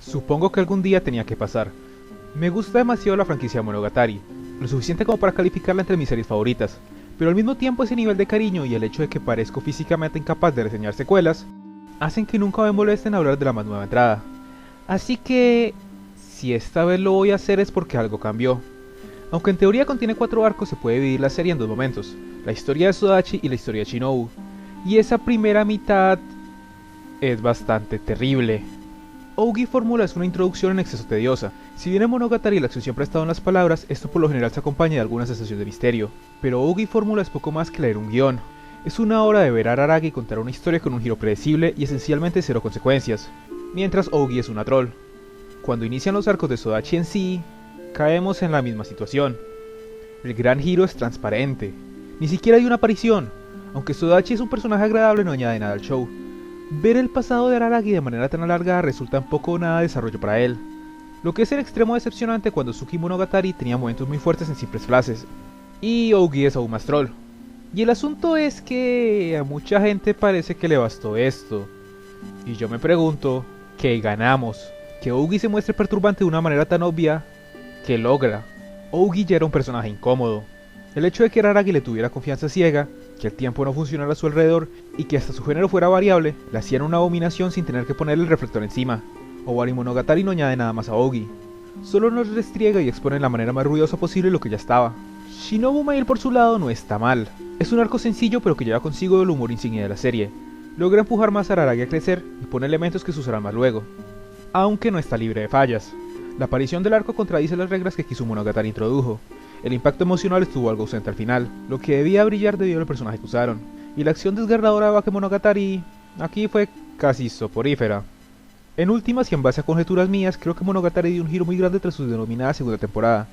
Supongo que algún día tenía que pasar. Me gusta demasiado la franquicia Monogatari, lo suficiente como para calificarla entre mis series favoritas, pero al mismo tiempo ese nivel de cariño y el hecho de que parezco físicamente incapaz de reseñar secuelas, hacen que nunca me molesten hablar de la más nueva entrada. Así que, si esta vez lo voy a hacer es porque algo cambió. Aunque en teoría contiene 4 arcos, se puede dividir la serie en 2 momentos, la historia de Sodachi y la historia de Shinobu, y esa primera mitad es bastante terrible. Ougi Fórmula es una introducción en exceso tediosa. Si bien en Monogatari la acción siempre ha estado en las palabras, esto por lo general se acompaña de alguna sensación de misterio. Pero Ougi Fórmula es poco más que leer un guión. Es una hora de ver a Araragi contar una historia con un giro predecible y esencialmente cero consecuencias, mientras Ougi es una troll. Cuando inician los arcos de Sodachi en sí, caemos en la misma situación. El gran giro es transparente. Ni siquiera hay una aparición. Aunque Sodachi es un personaje agradable, no añade nada al show. Ver el pasado de Araragi de manera tan alargada resulta en poco o nada de desarrollo para él, lo que es en extremo decepcionante cuando Tsuki Monogatari tenía momentos muy fuertes en simples frases, y Ougi es aún más troll. Y el asunto es que a mucha gente parece que le bastó esto, y yo me pregunto, ¿qué ganamos? Que Ougi se muestre perturbante de una manera tan obvia, ¿qué logra? Ougi ya era un personaje incómodo. El hecho de que Araragi le tuviera confianza ciega, que el tiempo no funcionara a su alrededor y que hasta su género fuera variable, le hacían una abominación sin tener que ponerle el reflector encima. Owari Monogatari no añade nada más a Ougi, solo nos restriega y expone de la manera más ruidosa posible lo que ya estaba. Shinobu Mail por su lado no está mal, es un arco sencillo pero que lleva consigo el humor insignia de la serie. Logra empujar más a Araragi a crecer y pone elementos que se usarán más luego, aunque no está libre de fallas. La aparición del arco contradice las reglas que Kizu Monogatari introdujo. El impacto emocional estuvo algo ausente al final, lo que debía brillar debido al personaje que usaron, y la acción desgarradora de Bake Monogatari aquí fue casi soporífera. En últimas y en base a conjeturas mías, creo que Monogatari dio un giro muy grande tras su denominada segunda temporada.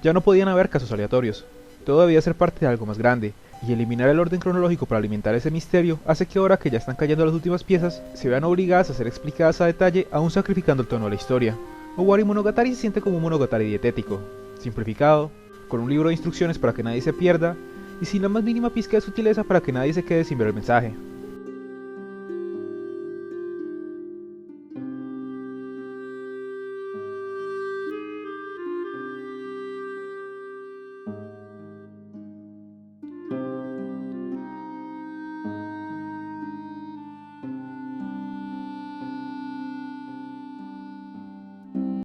Ya no podían haber casos aleatorios, todo debía ser parte de algo más grande, y eliminar el orden cronológico para alimentar ese misterio hace que ahora que ya están cayendo las últimas piezas, se vean obligadas a ser explicadas a detalle, aún sacrificando el tono de la historia. Owari Monogatari se siente como un Monogatari dietético, simplificado, con un libro de instrucciones para que nadie se pierda, y sin la más mínima pizca de sutileza para que nadie se quede sin ver el mensaje.